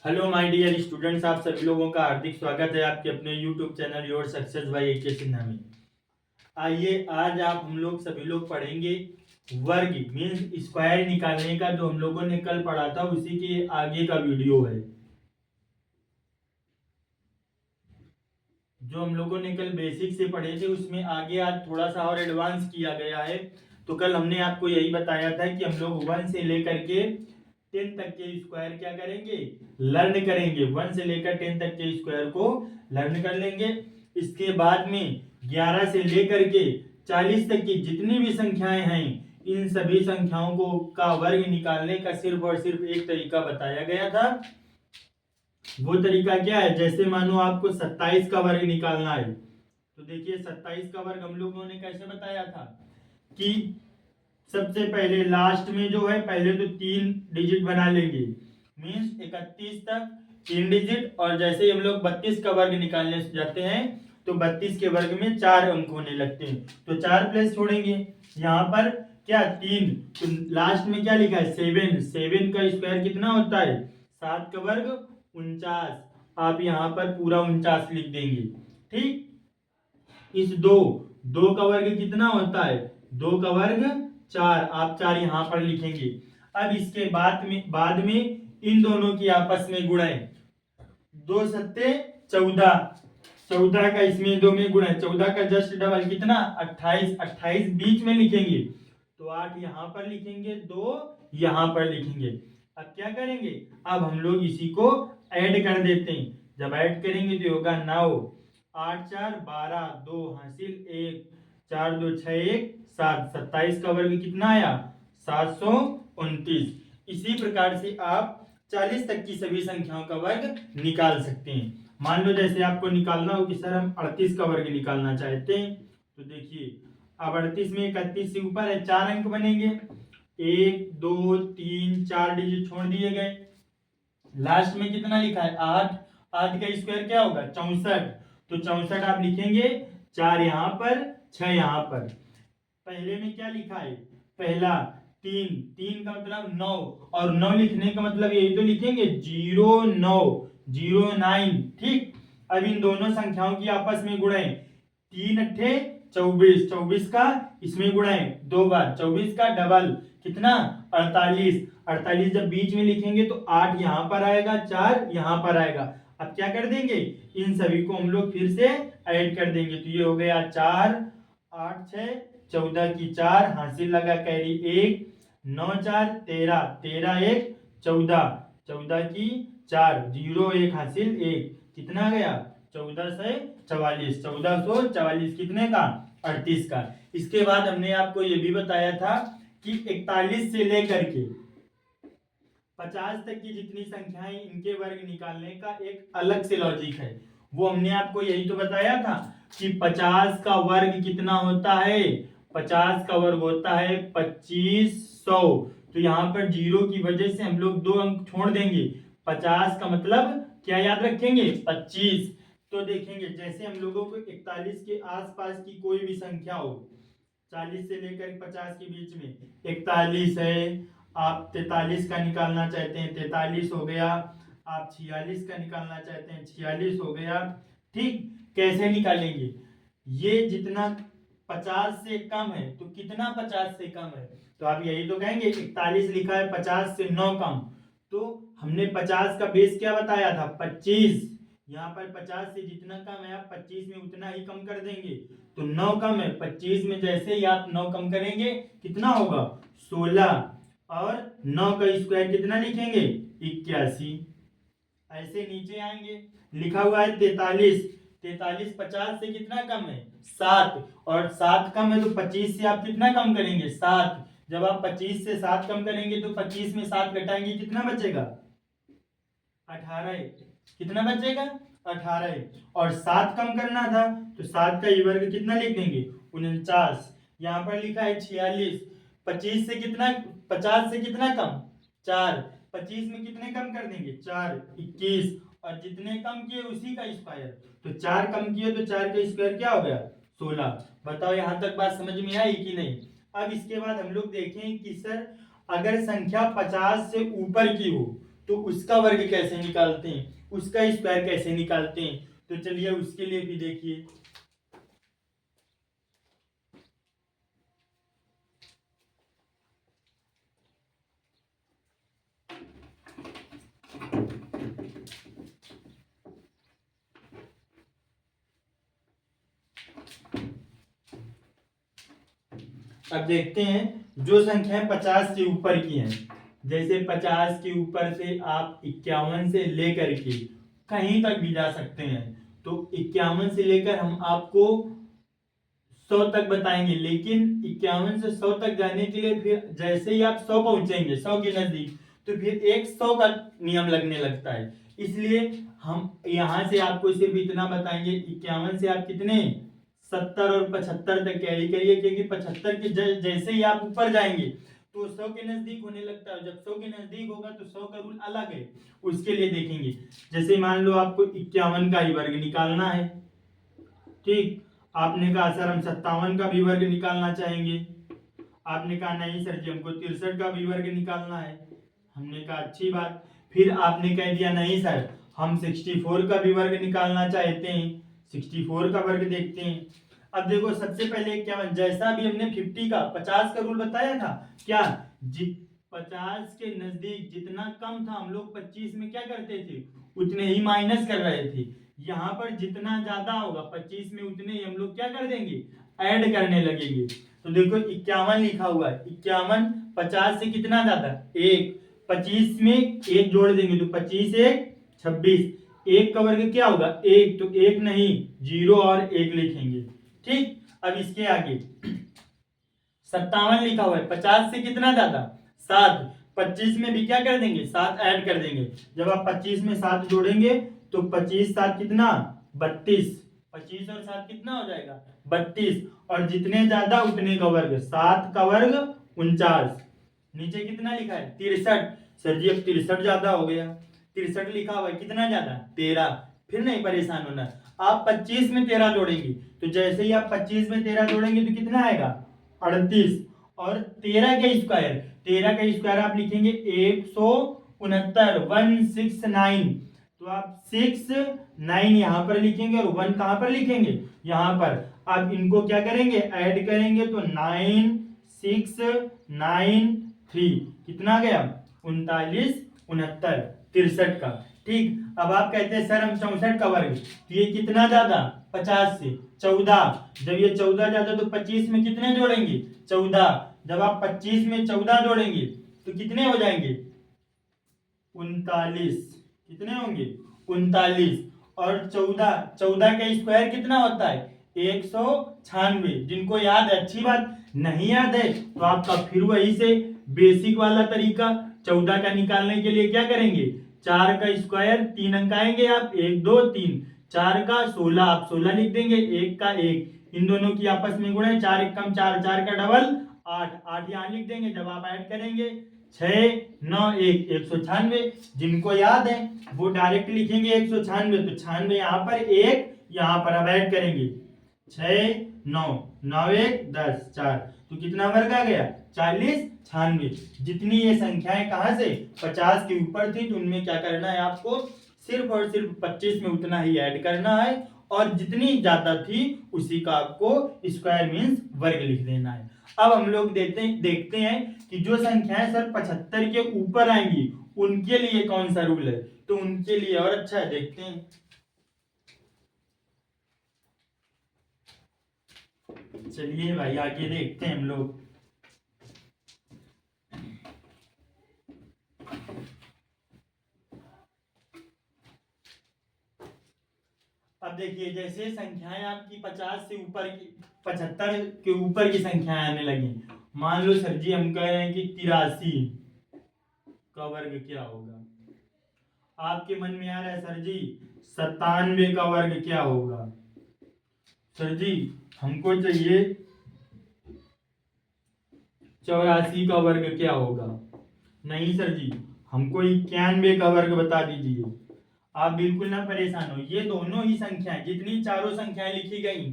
Hello my dear students, आप सभी लोगों का हार्दिक स्वागत है आपके अपने YouTube channel your success by A K Sinha में। आइए आज आप हम लोग सभी लोग पढ़ेंगे वर्ग मीन्स स्क्वायर निकालने का। जो हम लोगों ने कल पढ़ा था उसी के आगे का वीडियो है। जो हम लोगों ने कल बेसिक से पढ़े थे उसमें आगे आज थोड़ा सा और एडवांस किया गया है। तो कल हमने आपको यही बताया था कि हम लोग 1 से लेकर के 10 तक के स्क्वायर क्या करेंगे, लर्न करेंगे। 1 से लेकर 10 तक के स्क्वायर को लर्न कर लेंगे। इसके बाद में 11 से लेकर के 40 तक की जितनी भी संख्याएं हैं इन सभी संख्याओं को का वर्ग निकालने का सिर्फ और सिर्फ एक तरीका बताया गया था। वो तरीका क्या है, जैसे मानो आपको 27 का वर्ग निकालना है तो देखिए 27 का वर्ग हम लोगों ने कैसे बताया था कि सबसे पहले लास्ट में जो है पहले तो 3 डिजिट बना लेंगे मीन्स 31 तक 3 डिजिट। और जैसे ही हम लोग 32 का वर्ग निकालने जाते हैं तो 32 के वर्ग में 4 अंक होने लगते हैं तो 4 प्लेस छोड़ेंगे। यहाँ पर क्या 3 तो लास्ट में क्या लिखा है 7। 7 का स्क्वायर कितना होता है 7 का वर्ग 49। आप यहाँ पर पूरा 49 लिख देंगे। ठीक, इस दो दो का वर्ग कितना होता है 2 का वर्ग 4। आप 4 यहाँ पर लिखेंगे। अब इसके बाद में इन दोनों की आपस में गुणाएं। 2 सत्ते 14, 14 का इसमें 2 में गुणा, 14 का जस्ट डबल कितना 28। 28 बीच में लिखेंगे तो 8 यहाँ पर लिखेंगे, 2 यहाँ पर लिखेंगे। अब क्या करेंगे, अब हम लोग इसी को ऐड कर देते हैं। जब ऐड करेंगे तो होगा 9, 8 4 12, 2 हासिल 1, 4 2 6 1 7। 27 का वर्ग कितना आया 729। इसी प्रकार से आप 40 तक की सभी संख्याओं का वर्ग निकाल सकते हैं। मान लो जैसे आपको निकालना हो कि सर हम 38 का वर्ग निकालना चाहते हैं तो देखिए अब 38 में 31 से ऊपर है 4 अंक बनेंगे। 1 2 3 4 डिजिट छोड़ दिए गए। लास्ट में कितना लिखा है 8। 8 का स्क्वायर क्या होगा 64। तो 64 आप लिखेंगे 4 यहाँ पर 6 यहाँ पर। पहले में क्या लिखा है पहला 3, 3 का मतलब 9 और 9 लिखने का मतलब यही तो लिखेंगे 0 9 0 9। ठीक, अब इन दोनों संख्याओं की आपस में गुणाएं। 3 अट्ठे 24, 24 का इसमें गुणाएं 2 बार, 24 का डबल कितना 48। 48 जब बीच में लिखेंगे तो 8 यहाँ पर आएगा 4 यहाँ पर आएगा। अब क्या कर देंगे इन सभी को हम लोग फिर से ऐड कर देंगे तो ये हो गया 4 8 6 14 की 4 हासिल लगा कैरी 1, 9 4 13, 13 1 14, 14 की 4 0 1 हासिल 1 कितना गया 1444। 1444 कितने का 38 का। इसके बाद हमने आपको ये भी बताया था कि 41 से लेकर के 50 तक की जितनी संख्याएं इनके वर्ग निकालने का एक अलग से लॉजिक है। वो हमने आपको यही तो बताया था कि 50 का वर्ग कितना होता है 50 का वर्ग होता है 2500। तो यहाँ पर जीरो की वजह से हम लोग 2 अंक छोड़ देंगे। 50 का मतलब क्या याद रखेंगे 25। तो देखेंगे जैसे हम लोगों को 41 के आसपास की कोई भी संख्या हो 40 से लेकर 50 के बीच में 41 है, आप 43 का निकालना चाहते हैं 43 हो गया, आप 46 का निकालना चाहते हैं 46 हो गया। ठीक, कैसे निकालेंगे ये जितना 50 से कम है तो कितना 50 से कम है तो आप यही तो कहेंगे 41 लिखा है 50 से 9 कम। तो हमने 50 का बेस क्या बताया था 25। यहाँ पर 50 से जितना कम है आप 25 में उतना ही कम कर देंगे तो 9 कम है 25 में जैसे ही आप 9 कम करेंगे कितना होगा 16 और 9 का स्क्वायर कितना लिखेंगे 81। ऐसे नीचे आएंगे लिखा हुआ है 43। 43 50 से कितना कम है 7 और 7 कम है तो 25 से आप कितना कम करेंगे 7। जब आप 25 से 7 कम करेंगे तो 25 में 7 घटाएंगे कितना बचेगा 18 है। कितना बचेगा 18 है। और 7 कम करना था तो 7 का ये वर्ग कितना लिख देंगे 49। यहाँ पर लिखा है 46। 25 से कितना 50 से कितना कम 4, 25 में कितने कम कर देंगे 4 21 और जितने कम किए उसी का स्क्वायर। तो 4 कम किए तो 4 का स्क्वायर क्या हो गया 16। बताओ यहाँ तक बात समझ में आई कि नहीं। अब इसके बाद हम लोग देखें कि सर अगर संख्या 50 से ऊपर की हो तो उसका वर्ग कैसे निकालते हैं, उसका स्क्वायर कैसे निकालते हैं, तो चलिए उसके लिए भी देखिए। अब देखते हैं जो संख्याएं 50 से ऊपर की हैं, जैसे 50 के ऊपर से आप 51 से लेकर के कहीं तक भी जा सकते हैं, तो 51 से लेकर हम आपको 100 तक बताएंगे, लेकिन 51 से 100 तक जाने के लिए फिर जैसे ही आप 100 पहुंचेंगे 100 के नजदीक, तो फिर एक 100 का नियम लगने लगता है। इसलिए हम यहां से आपको सिर्फ इतना बताएंगे, 51 से आप कितने 70 और 75 तक कैरी करिए, क्योंकि 75 के जैसे ही आप ऊपर जाएंगे तो 100 के नजदीक होने लगता है। जब 100 के नजदीक होगा तो 100 का रूल अलग है, उसके लिए देखेंगे। जैसे मान लो आपको 51 का ही वर्ग निकालना है, ठीक, आपने कहा सर हम 57 का भी वर्ग निकालना चाहेंगे, आपने कहा नहीं सर जी हमको 63 का भी वर्ग निकालना है, हमने कहा अच्छी बात। फिर आपने कह दिया नहीं सर हम 64 का भी वर्ग निकालना चाहते हैं, 64 का वर्ग देखते हैं। अब देखो सबसे पहले क्या, जैसा भी हमने 50 का 50 का रूल बताया था, क्या 50 के नजदीक जितना कम था हम लोग 25 में क्या करते थे, उतने ही माइनस कर रहे थे। यहाँ पर जितना ज्यादा होगा 25 में उतने ही हम लोग क्या कर देंगे, ऐड करने लगेंगे। तो देखो 51 लिखा हुआ है, 51 50 से कितना ज्यादा, एक, 25 में एक जोड़ देंगे तो 25 एक 26, एक का वर्ग क्या होगा एक, तो एक नहीं 0 और 1 लिखेंगे, ठीक। अब इसके आगे 57 लिखा हुआ है, 50 से कितना ज्यादा 7, 25 में भी क्या कर देंगे 7 ऐड कर देंगे। जब आप 25 में 7 जोड़ेंगे तो 25 7 कितना 32, 25 और 7 कितना हो जाएगा 32, और जितने ज्यादा उतने का वर्ग, 7 का वर्ग 49, नीचे कितना लिखा है 63, सर जी अब 63 ज्यादा हो गया, 63 लिखा हुआ है कितना ज्यादा 13, फिर नहीं परेशान होना, आप 25 में 13 जोड़ेंगे तो जैसे ही आप 25 में 13 जोड़ेंगे तो कितना आएगा 38, और 13 का स्क्वायर, 13 का स्क्वायर आप लिखेंगे 169, 169, तो आप 6 9 यहाँ पर लिखेंगे और 1 कहां पर लिखेंगे यहाँ पर। आप इनको क्या करेंगे ऐड करेंगे तो 9 6 9 3 कितना गया 39 69 63 का, ठीक। अब आप कहते हैं सर हम 64 का वर्ग, तो ये कितना ज्यादा 50 से 14, जब ये 14 ज्यादा तो 25 में कितने जोड़ेंगे 14, जब आप 25 में 14 जोड़ेंगे तो कितने हो जाएंगे 39, कितने होंगे 39, और 14 14 का स्क्वायर कितना होता है 196, जिनको याद है अच्छी बात, नहीं याद है तो आपका फिर वही से बेसिक वाला तरीका, 14 का निकालने के लिए क्या करेंगे 4 का स्क्वायर 3 अंक आएंगे, आप 1 2 3, 4 का 16 आप 16 लिख देंगे, 1 का 1, इन दोनों की आपस में गुणा, 4 1 कम 4, 4 का डबल 8, 8 यहाँ लिख देंगे, जब आप ऐड करेंगे 6 9 1 196, जिनको याद है वो डायरेक्ट लिखेंगे 196, तो 96 यहाँ पर 1 यहाँ पर अब ऐड करेंगे 6 9 9 1 10 4, तो कितना वर्ग आ गया 40 96। जितनी ये संख्याएं कहां से 50 के ऊपर थी तो उनमें क्या करना है आपको सिर्फ और सिर्फ 25 में उतना ही ऐड करना है, और जितनी ज्यादा थी उसी का आपको स्क्वायर मींस वर्ग लिख देना है। अब हम लोग देखते हैं कि जो संख्याएं सर 75 के ऊपर आएंगी उनके लिए कौन सा रूल है, तो उनके लिए और अच्छा है, देखते हैं। चलिए भाई आगे देखते हैं हम लोग। अब देखिए जैसे संख्याएं आपकी 50 से ऊपर की 75 के ऊपर की संख्याएं आने लगी, मान लो सर जी हम कह रहे हैं कि 83 का वर्ग क्या होगा, आपके मन में आ रहा है सर जी 97 का वर्ग क्या होगा, सर जी हमको चाहिए 84 का वर्ग क्या होगा, नहीं सर जी हमको 91 का वर्ग बता दीजिए। आप बिल्कुल ना परेशान हो, ये दोनों ही संख्याएं जितनी चारों संख्याएं लिखी गई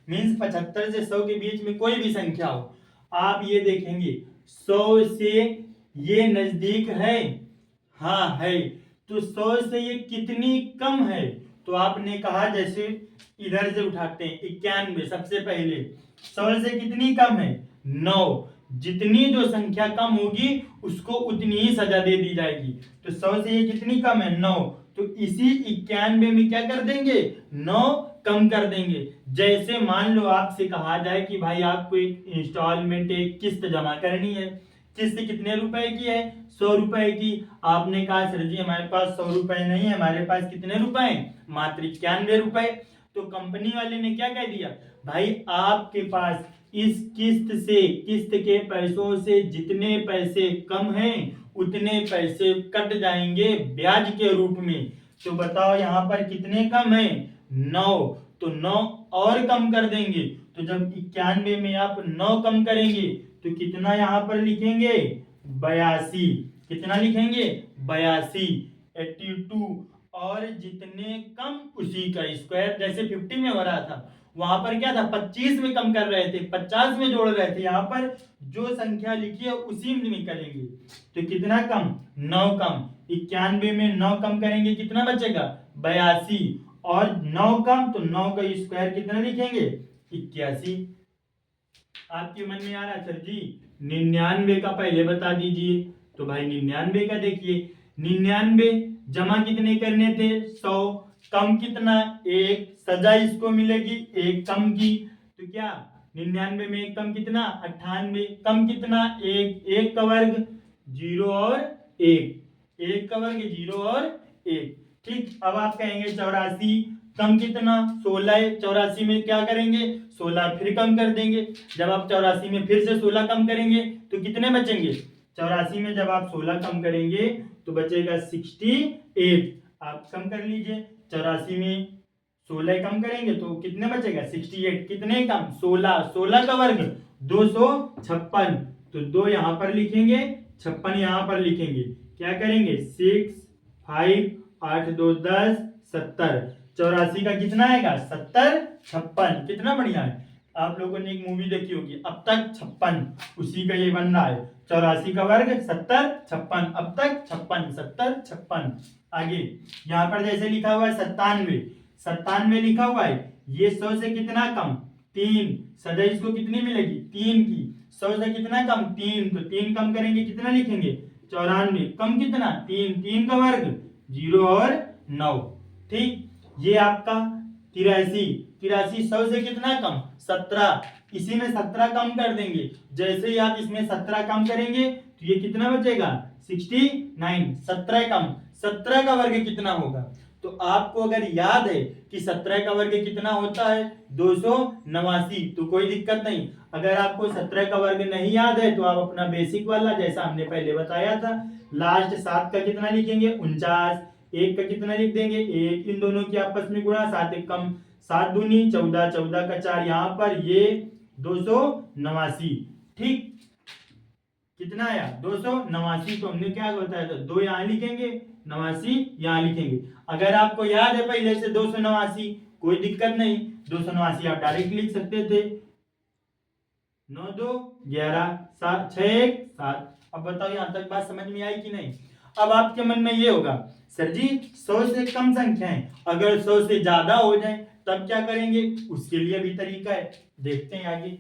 मीन्स 75 से 100 के बीच में कोई भी संख्या हो, आप ये देखेंगे 100 से ये नजदीक है हाँ है। तो 100 से ये कितनी कम है? तो आपने कहा जैसे इधर से उठाते हैं 91, सबसे पहले 100 से कितनी कम है? 9। जितनी जो संख्या कम होगी उसको उतनी ही सजा दे दी जाएगी। तो 100 से ये कितनी कम है? 9। तो इसी 91 में क्या कर देंगे? 9 कम कर देंगे। जैसे मान लो आपसे कहा जाए कि भाई आपको एक इंस्टॉलमेंट, एक किस्त जमा करनी है। किस्त कितने रुपए की है? 100 रुपए की। आपने कहा सर जी हमारे पास 100 रुपए नहीं है, हमारे पास कितने रुपए हैं? मात्र 91 रुपए। तो कंपनी वाले ने क्या कह दिया, भाई आपके पास इस किस्त के पैसों से जितने पैसे कम हैं उतने पैसे कट जाएंगे ब्याज के रूप में। तो बताओ यहाँ पर कितने कम है? 9। तो 9 और कम कर देंगे। तो जब 91 में आप 9 कम करेंगे तो कितना यहाँ पर लिखेंगे? 82। कितना लिखेंगे? 82। 82। और जितने कम उसी का स्क्वायर। जैसे 50 में हो रहा था वहां पर क्या था? 25 में कम कर रहे थे, 50 में जोड़ रहे थे। यहाँ पर जो संख्या लिखी है उसी में करेंगे। तो कितना कम? 9 कम। 91 में 9 कम करेंगे कितना बचेगा? 82। और 9 कम तो 9 का स्क्वायर कितना लिखेंगे? 81। आपके मन में आ रहा सर जी 99 का पहले बता दीजिए। तो भाई 99 का देखिए, 99 जमा कितने करने थे? 100। कम कितना? 1। सजा इसको मिलेगी 1 कम की। तो क्या 99 में 1 कम कितना? 98। कम कितना? 1। 1 का वर्ग 0 और 1। 1 का वर्ग 0 और 1। ठीक। अब आप कहेंगे 84 कम कितना? 16। 84 में क्या करेंगे? 16 फिर कम कर देंगे। जब आप 84 में फिर से 16 कम करेंगे तो कितने बचेंगे? 84 में जब आप 16 कम करेंगे तो बचेगा 68। आप कम कर लीजिए। 84 में 16 कम करेंगे तो कितने बचेगा? 68। कितने कम? 16। 16 का वर्ग 256। तो 2 यहाँ पर लिखेंगे, 56 यहाँ पर लिखेंगे। क्या करेंगे? 6 5 8 2 10 70। 84 का कितना आएगा? 70 56। कितना बढ़िया है। आप लोगों ने एक मूवी देखी होगी अब तक 56, उसी का ये बन रहा है। 84 का वर्ग 70 56। अब तक 56 70 56। आगे यहाँ पर जैसे लिखा हुआ है 97। 97 लिखा हुआ है। ये 100 से कितना कम? 3। सजा इसको कितनी मिलेगी? 3 की। 100 से कितना कम? 3। तो 3 कम करेंगे कितना लिखेंगे? 94। कम कितना? 3। 3 का वर्ग 0 और 9। ठीक। ये आपका 83। 83 100 से कितना कम? 17। इसी में 17 कम कर देंगे। जैसे ही आप इसमें 17 कम करेंगे तो ये कितना बचेगा? 69। 17 कम। 17 का वर्ग कितना होगा? तो आपको अगर याद है कि 17 का वर्ग कितना होता है? 289। तो कोई दिक्कत नहीं। अगर आपको 17 का वर्ग नहीं याद है तो आप अपना बेसिक वाला जैसा हमने पहले बताया था, लास्ट 7 का कितना लिखेंगे? 49। 1 का कितना लिख देंगे? 1। इन दोनों की आपस में गुणा, 7 1 कम 7 दूनी 14, 14 का 4। यहाँ पर ये 289। ठीक। कितना आया? 289 को हमने क्या बताया था? 2 यहाँ लिखेंगे, 89 यहाँ लिखेंगे। अगर आपको याद है पहले से 289, कोई दिक्कत नहीं। 289 आप डायरेक्ट लिख सकते थे। 9 2 11 7 6 1 7। अब बताओ यहाँ तक बात समझ में आई कि नहीं? अब आपके मन में ये होगा सर जी 100 से कम संख्या है, अगर 100 से ज्यादा हो जाए तब क्या करेंगे? उसके लिए भी तरीका है, देखते हैं आगे।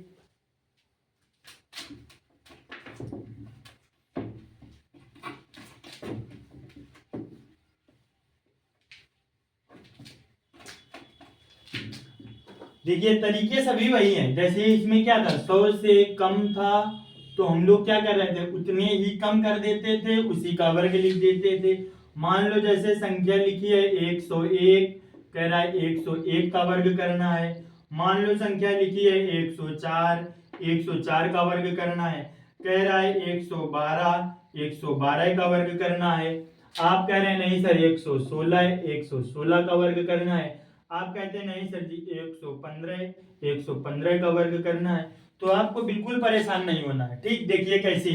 देखिए तरीके सभी वही हैं। जैसे इसमें क्या था? 100 से कम था तो हम लोग क्या कर रहे थे? उतने ही कम कर देते थे, उसी का वर्ग लिख देते थे। मान लो जैसे संख्या लिखी है 101, कह रहा है 101 का वर्ग करना है। मान लो संख्या लिखी है 104, 104 का वर्ग करना है। कह रहा है 112, 112 का वर्ग करना है। आप कह रहे हैं नहीं सर 116, 116 का वर्ग करना है। आप कहते हैं नहीं सर जी 115, 115 का वर्ग करना है। तो आपको बिल्कुल परेशान नहीं होना है। ठीक। देखिए कैसे।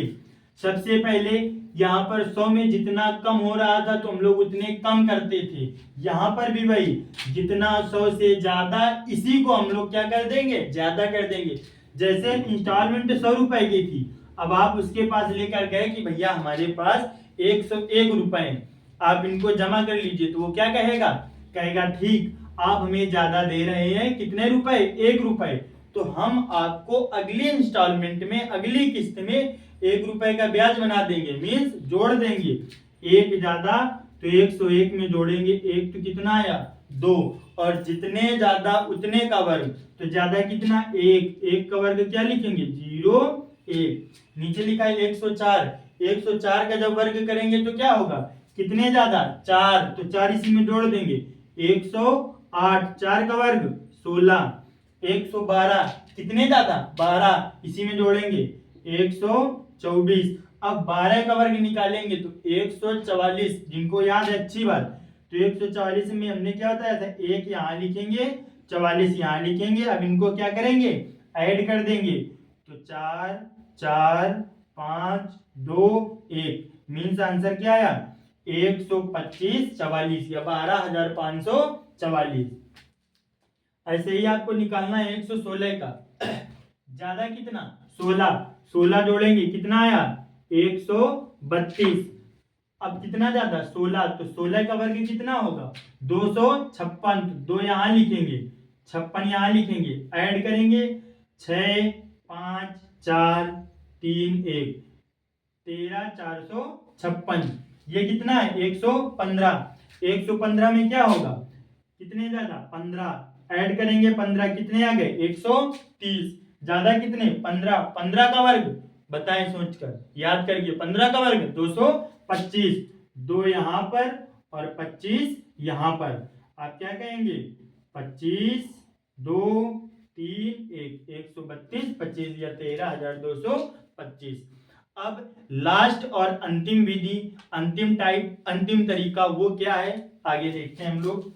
सबसे पहले यहाँ पर 100 में जितना कम हो रहा था तो हम लोग उतने कम करते थे। यहाँ पर भी वही, जितना 100 से ज्यादा इसी को हम लोग क्या कर देंगे? ज्यादा कर देंगे। जैसे इंस्टॉलमेंट 100 रुपए की थी, अब आप उसके पास लेकर गए कि भैया हमारे पास 101 रुपए, आप इनको जमा कर लीजिए, तो वो क्या कहेगा, कहेगा ठीक, आप हमें ज्यादा दे रहे हैं, कितने रुपए, 1 रुपए, तो हम आपको अगली इंस्टॉलमेंट में, अगली किस्त में 1 रुपए का ब्याज बना देंगे, मीन्स जोड़ देंगे। एक ज्यादा तो 101 में जोड़ेंगे, एक तो कितना आया, 2, और जितने ज्यादा उतने का वर्ग, तो ज्यादा कितना, 1, 1 का वर्ग क्या लिखेंगे, 0, 1, नीचे लिखा है 104, 104 का जब वर्ग करेंगे तो क्या होगा, कितने ज्यादा, 4, तो 4 इसी में जोड़ देंगे, 108, 4 का वर्ग 16, 112, कितने ज्यादा, 12, इसी में जोड़ेंगे 124, अब 12 का वर्ग निकालेंगे तो 144, जिनको याद है अच्छी बात, तो 144 में हमने क्या बताया था, 1 यहाँ लिखेंगे, 44 यहाँ लिखेंगे, अब इनको क्या करेंगे, ऐड कर देंगे, तो 4, 4, 5, 2, 1, मीन्स आंसर क्या आया, 125, 44 या 12,544। ऐसे ही आपको निकालना है 116 का, ज्यादा कितना, 16, 16 जोड़ेंगे कितना आया, 132, अब कितना ज्यादा, 16, तो 16 का वर्ग कितना होगा, 256, 2 यहाँ लिखेंगे, 56 यहाँ लिखेंगे, ऐड करेंगे 6, 5, 4, 3, 1, 13, 456, ये कितना है, 115, 115 में क्या होगा, कितने ज्यादा, 15, ऐड करेंगे 15, कितने आ गए, 130, ज्यादा कितने, 15, 15 का वर्ग बताएं सोचकर, याद करिए, 15 का वर्ग 225, 2 यहाँ पर और 25 यहाँ पर, आप क्या कहेंगे, 25, 2, 3, 1, 132, 25 या 13,225। अब लास्ट और अंतिम विधि, अंतिम टाइप, अंतिम तरीका वो क्या है, आगे देखते हैं हम लोग।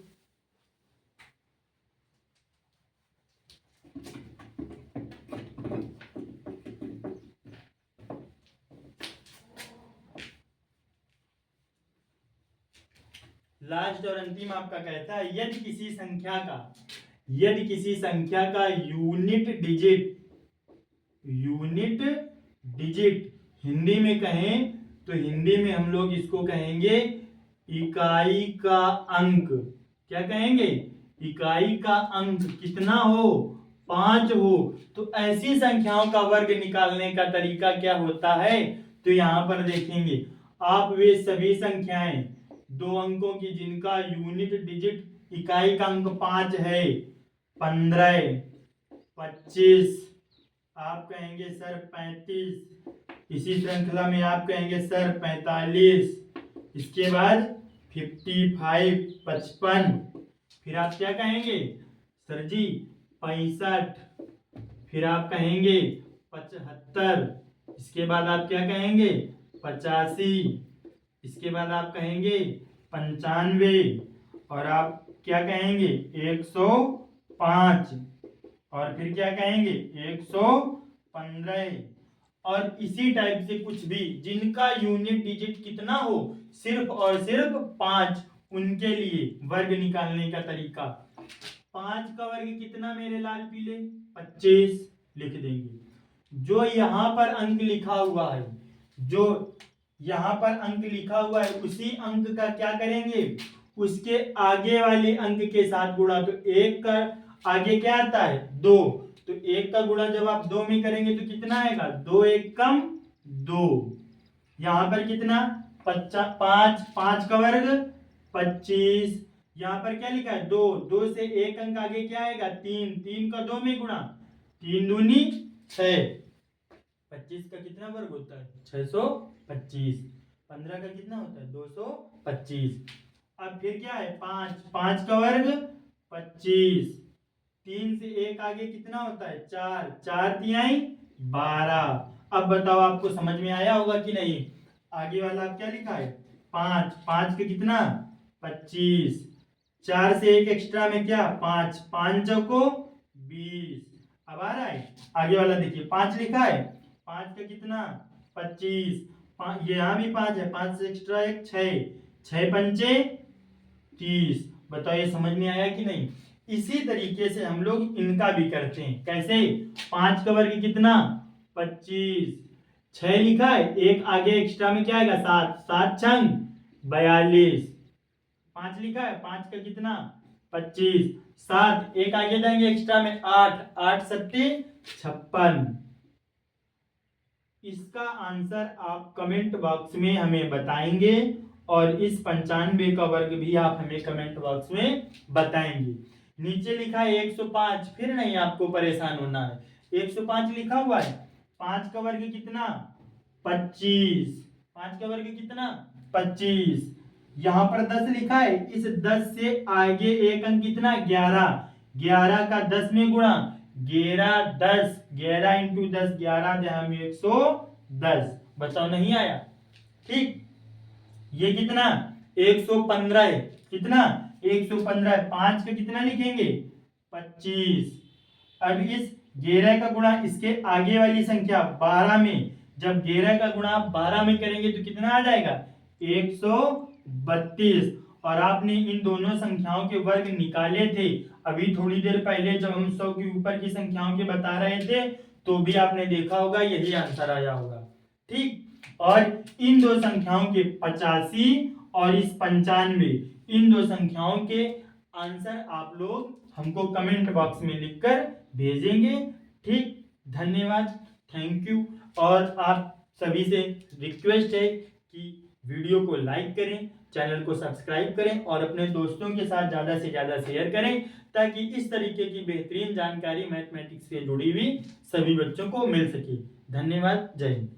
लास्ट और अंतिम आपका कहता है, यदि किसी संख्या का यूनिट डिजिट हिंदी में कहें तो हिंदी में हम लोग इसको कहेंगे इकाई का अंक, क्या कहेंगे, इकाई का अंक कितना हो, 5 हो, तो ऐसी संख्याओं का वर्ग निकालने का तरीका क्या होता है, तो यहां पर देखेंगे आप, वे सभी संख्याएं 2 अंकों की जिनका यूनिट डिजिट इकाई का अंक 5 है, 15, 25, आप कहेंगे सर 35, इसी श्रृंखला में आप कहेंगे सर 45, इसके बाद 55, 55, फिर आप क्या कहेंगे सर जी 65, फिर आप कहेंगे 75, इसके बाद आप क्या कहेंगे 85, इसके बाद आप कहेंगे 95, और आप क्या कहेंगे 105, और फिर क्या कहेंगे 115, और इसी टाइप से कुछ भी जिनका यूनिट डिजिट कितना हो, सिर्फ और सिर्फ 5, उनके लिए वर्ग निकालने का तरीका। 5 का वर्ग कितना मेरे लाल पीले, 25 लिख देंगे। जो यहाँ पर अंक लिखा हुआ है, जो यहाँ पर अंक लिखा हुआ है, उसी अंक का क्या करेंगे, उसके आगे वाले अंक के साथ गुणा, तो 1 का आगे क्या आता है 2, तो 1 का गुणा जब आप 2 में करेंगे तो कितना आएगा, 2 1 कम 2, यहाँ पर कितना 5, 5 का वर्ग 25, यहाँ पर क्या लिखा है 2, 2 से 1 अंक आगे क्या आएगा 3, 3 का 2 में गुणा, 3 दूनी 6, 25 का कितना वर्ग होता है 625, 15 का कितना होता है 225, अब फिर क्या है 5, 5 का वर्ग 25, 3 से 1 आगे कितना होता है 4, 4 तिहाई 12, अब बताओ आपको समझ में आया होगा कि नहीं, आगे वाला आप क्या लिखा है 5, 5 का कितना 25, 4 से 1 एक्स्ट्रा में क्या 5, 5 चौको 20, अब आ रहा है आगे वाला देखिए 5 लिखा है, 5 का कितना 25, ये यहाँ भी 5 है, 5 से एक्स्ट्रा 1 6, 6 पंचे 30, बताओ ये समझ में आया कि नहीं। इसी तरीके से हम लोग इनका भी करते हैं, कैसे 5 का वर्ग कितना 25, 6 लिखा है, एक आगे एक्स्ट्रा में क्या आएगा 7, 7 छंग 42। 5 लिखा है, 5 का कितना 25, 7 एक आगे जाएंगे एक्स्ट्रा में 8, 8 सत्ती 56। इसका आंसर आप कमेंट बॉक्स में हमें बताएंगे और इस 95 का वर्ग भी आप हमें कमेंट बॉक्स में बताएंगे। नीचे लिखा है 105, फिर नहीं आपको परेशान होना है, 105 लिखा हुआ है, 5 का वर्ग कितना 25, 5 का वर्ग कितना 25। यहां पर 10 लिखा है, इस 10 से आगे एक अंक कितना 11, 11 का 10 में गुणा 11 10, 11 इंटू 10 11 जहां में 110। बताओ नहीं आया? ठीक, ये कितना 115 है, कितना 115 है, 5 का कितना लिखेंगे 25। अब इस 11 का गुणा इसके आगे वाली संख्या 12 में, जब 11 का गुणा आप 12 में करेंगे तो कितना आ जाएगा 132। और आपने इन दोनों संख्याओं के वर्ग निकाले थे अभी थोड़ी देर पहले जब हम 100 के ऊपर की संख्याओं के बता रहे थे, तो भी आपने देखा होगा यही आंसर आया होगा। ठीक, और इन दो संख्याओं के 85 और इस 95, इन दो संख्याओं के आंसर आप लोग हमको कमेंट बॉक्स में लिखकर भेजेंगे। ठीक, धन्यवाद, थैंक यू। और आप सभी से रिक्वेस्ट है कि वीडियो को लाइक करें, चैनल को सब्सक्राइब करें और अपने दोस्तों के साथ ज़्यादा से ज़्यादा शेयर करें, ताकि इस तरीके की बेहतरीन जानकारी मैथमेटिक्स से जुड़ी हुई सभी बच्चों को मिल सके। धन्यवाद, जय हिंद।